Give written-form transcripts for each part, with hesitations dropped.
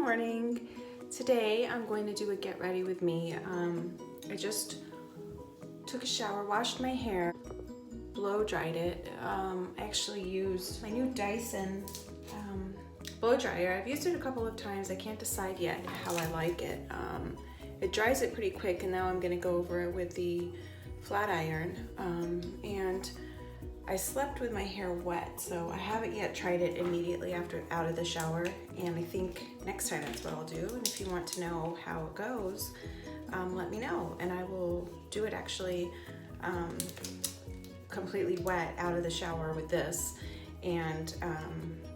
morning. Today I'm going to do a get ready with me. I just took a shower, washed my hair, blow dried it. I actually used my new Dyson blow dryer. I've used it a couple of times. I can't decide yet how I like it. It dries it pretty quick, and now I'm gonna go over it with the flat iron. And I slept with my hair wet, so I haven't yet tried it immediately after out of the shower, and I think next time that's what I'll do. And if you want to know how it goes, let me know, and I will do it actually completely wet out of the shower with this, and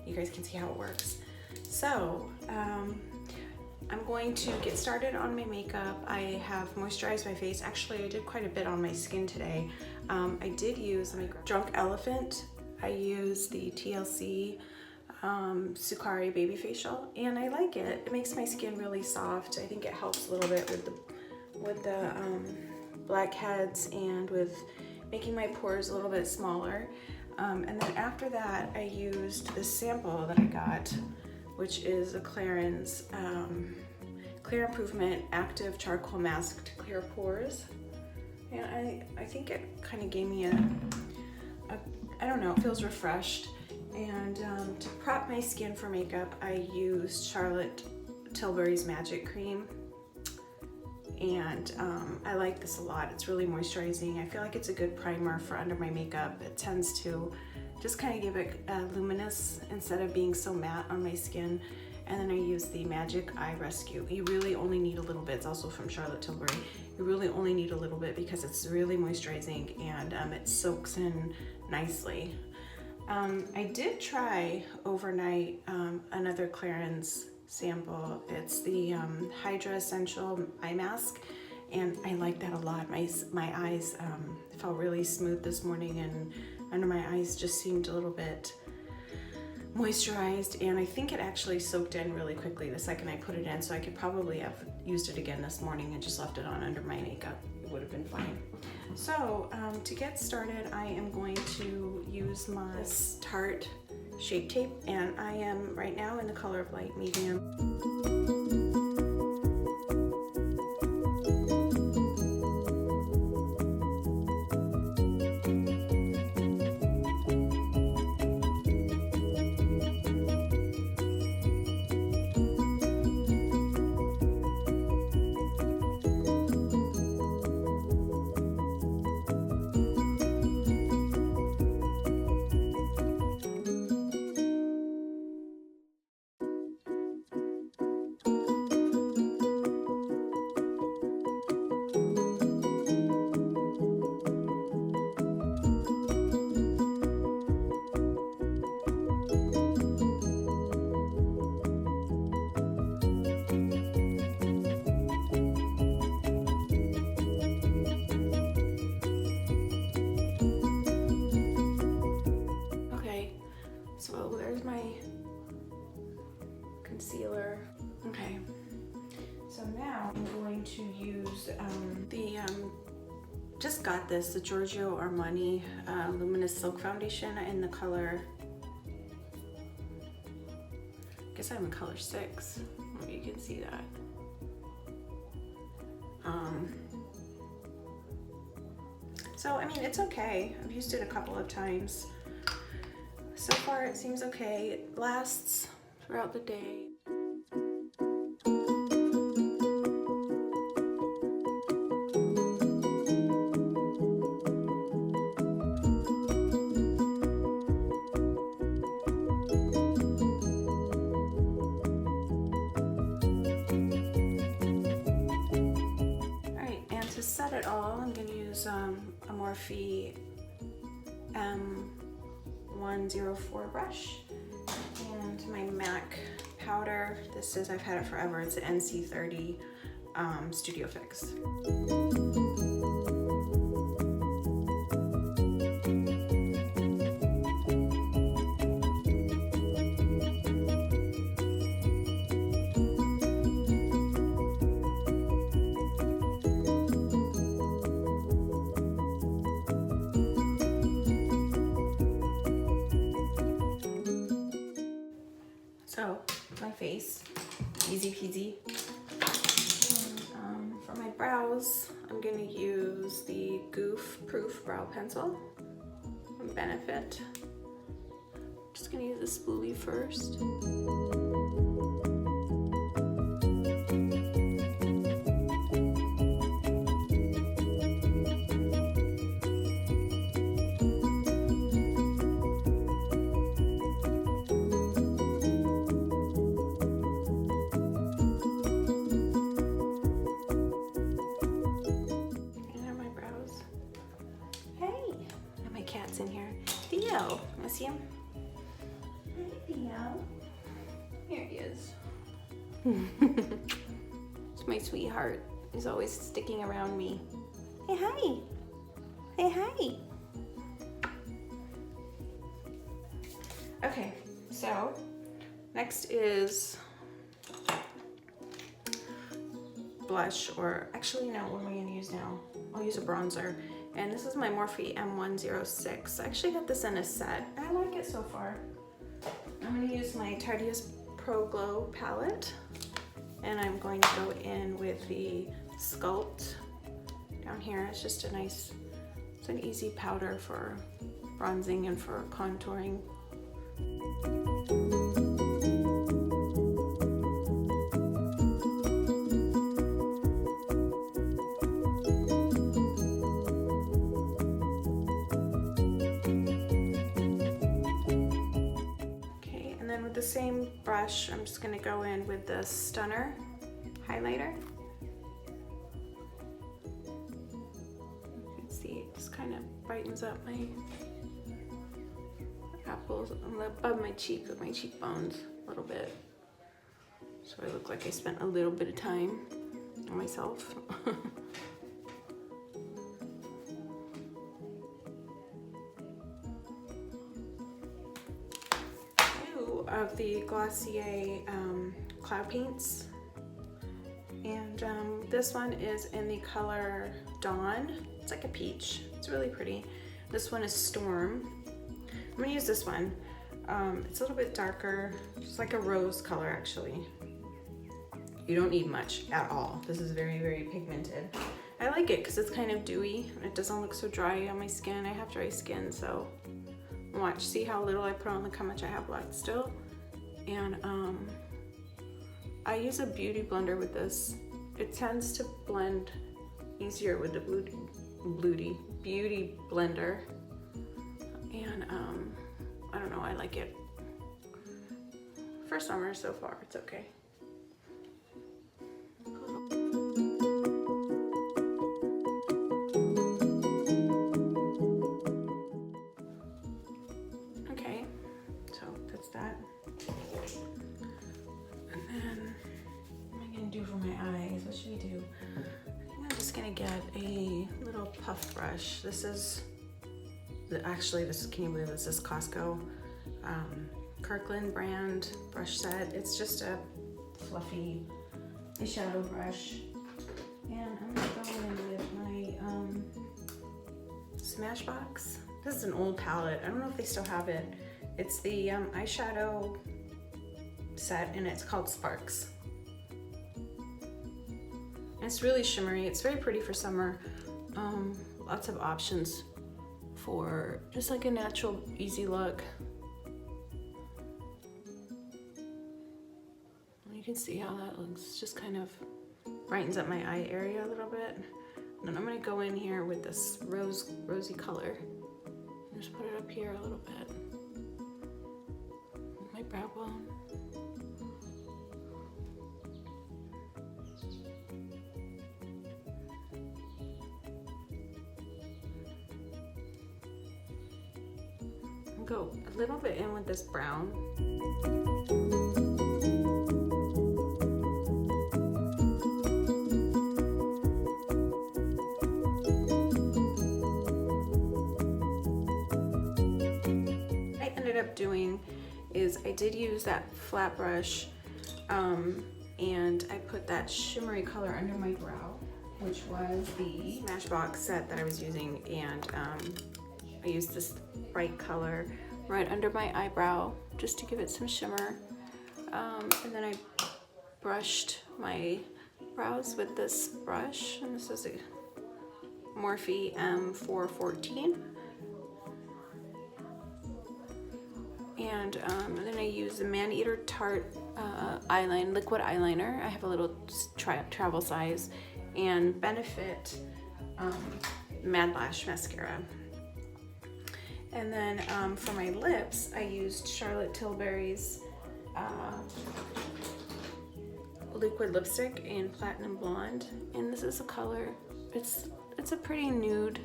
you guys can see how it works. So I'm going to get started on my makeup. I have moisturized my face. Actually, I did quite a bit on my skin today. I did use my Drunk Elephant. I used the TLC Sukari Baby Facial, and I like it. It makes my skin really soft. I think it helps a little bit with the blackheads and with making my pores a little bit smaller. And then after that, I used this sample that I got, which is a Clarins Clear Improvement Active Charcoal Mask to Clear Pores. And I think it kind of gave me I don't know, it feels refreshed. And to prep my skin for makeup, I used Charlotte Tilbury's Magic Cream. And I like this a lot. It's really moisturizing. I feel like it's a good primer for under my makeup. It tends to just kind of give it luminous instead of being so matte on my skin. And then I use the Magic Eye Rescue. You really only need a little bit. It's also from Charlotte Tilbury. You really only need a little bit because it's really moisturizing, and it soaks in nicely. I did try overnight another Clarins sample. It's the Hydra Essential Eye Mask, and I like that a lot. My eyes felt really smooth this morning, and under my eyes just seemed a little bit moisturized, and I think it actually soaked in really quickly the second I put it in, so I could probably have used it again this morning and just left it on under my makeup. It would have been fine. So to get started, I am going to use my Tarte Shape Tape, and I am right now in the color of light medium. So there's my concealer. Okay, so now I'm going to use just got this, the Giorgio Armani Luminous Silk Foundation in the color, I guess I'm in color 6. Maybe you can see that. So I mean, it's okay. I've used it a couple of times. So far it seems okay. It lasts throughout the day. Alright, and to set it all, I'm going to use a Morphe M104 brush and my MAC powder. This is, I've had it forever, it's an NC30 Studio Fix. So my face. easy peasy. And, for my brows, I'm gonna use the Goof Proof Brow Pencil from Benefit. I'm just gonna use the spoolie first. In here. Theo, wanna see him? Hi, Theo. Here he is. It's my sweetheart. He's always sticking around me. Hey, hi. Hey, hi. Okay, so next is blush, or actually no, what am I gonna use now? I'll use a bronzer. And this is my Morphe M106. I actually got this in a set. I like it so far. I'm gonna use my Tarte's Pro Glow palette. And I'm going to go in with the Sculpt down here. It's just a nice, it's an easy powder for bronzing and for contouring. The same brush, I'm just gonna go in with the Stunner highlighter. You can see it just kind of brightens up my apples above my cheek, with my cheekbones a little bit. So I look like I spent a little bit of time on myself. Of the Glossier cloud paints, and this one is in the color Dawn. It's like a peach. It's really pretty. This one is Storm. I'm gonna use this one. It's a little bit darker, just like a rose color actually. You don't need much at all. This is very, very pigmented. I like it because it's kind of dewy and it doesn't look so dry on my skin. I have dry skin, so watch, see how little I put on, look how much I have left still. And I use a beauty blender with this. It tends to blend easier with the beauty blender. And I don't know, I like it. For summer so far, it's okay. Get a little puff brush. This is actually, this, can you believe this is Costco Kirkland brand brush set. It's just a fluffy eyeshadow brush, and I'm gonna go in with my Smashbox. This is an old palette. I don't know if they still have it. It's the eyeshadow set, and it's called Sparks. It's really shimmery. It's very pretty for summer. Lots of options for just like a natural, easy look. You can see how that looks. Just kind of brightens up my eye area a little bit. And then I'm gonna go in here with this rosy color. Just put it up here a little bit. My brow bone. Go a little bit in with this brown. I ended up doing is I did use that flat brush and I put that shimmery color under my brow, which was the Smashbox set that I was using, and I used this bright color right under my eyebrow just to give it some shimmer, and then I brushed my brows with this brush, and this is a Morphe M414. And then I use the Man-Eater Tarte liquid eyeliner. I have a little travel size, and Benefit Mad Lash mascara. And then for my lips, I used Charlotte Tilbury's liquid lipstick in Platinum Blonde, and this is a color. It's a pretty nude,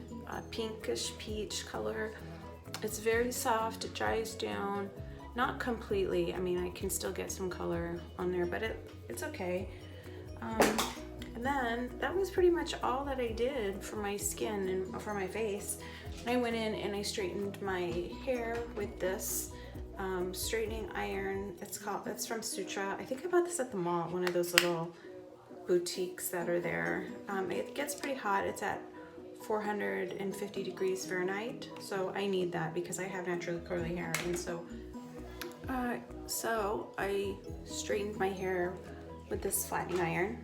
pinkish peach color. It's very soft. It dries down, not completely. I mean, I can still get some color on there, but it's okay. And then that was pretty much all that I did for my skin and for my face. I went in and I straightened my hair with this straightening iron. It's from Sutra. I think I bought this at the mall, one of those little boutiques that are there. It gets pretty hot. It's at 450 degrees Fahrenheit, so I need that because I have naturally curly hair. And so I straightened my hair with this flattening iron,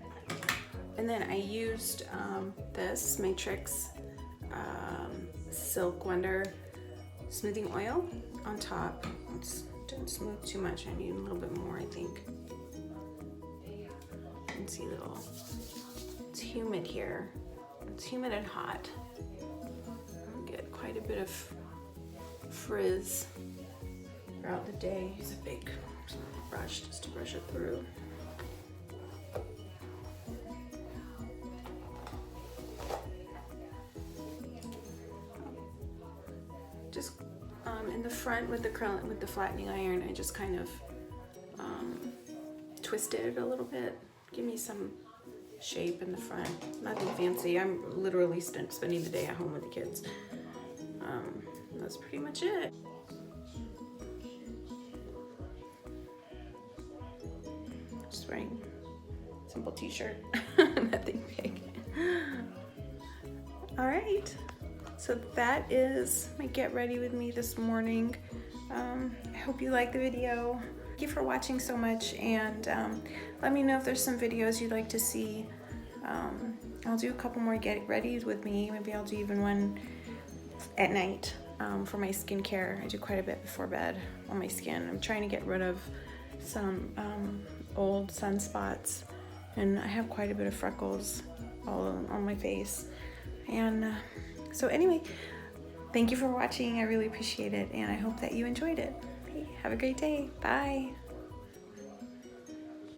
and then I used this Matrix Silk Wonder smoothing oil on top. Didn't smooth too much. I need a little bit more, I think. You can see it's humid here. It's humid and hot. I get quite a bit of frizz throughout the day. Use a big brush just to brush it through. Just in the front with the flattening iron, I just kind of twisted it a little bit. Give me some shape in the front. Nothing fancy. I'm literally spending the day at home with the kids. That's pretty much it. Just wearing a simple t-shirt. Nothing big. All right. So that is my get ready with me this morning. I hope you liked the video. Thank you for watching so much, and let me know if there's some videos you'd like to see. I'll do a couple more get ready with me. Maybe I'll do even one at night for my skincare. I do quite a bit before bed on my skin. I'm trying to get rid of some old sunspots, and I have quite a bit of freckles all on my face. And so anyway, thank you for watching. I really appreciate it, and I hope that you enjoyed it. Have a great day. Bye.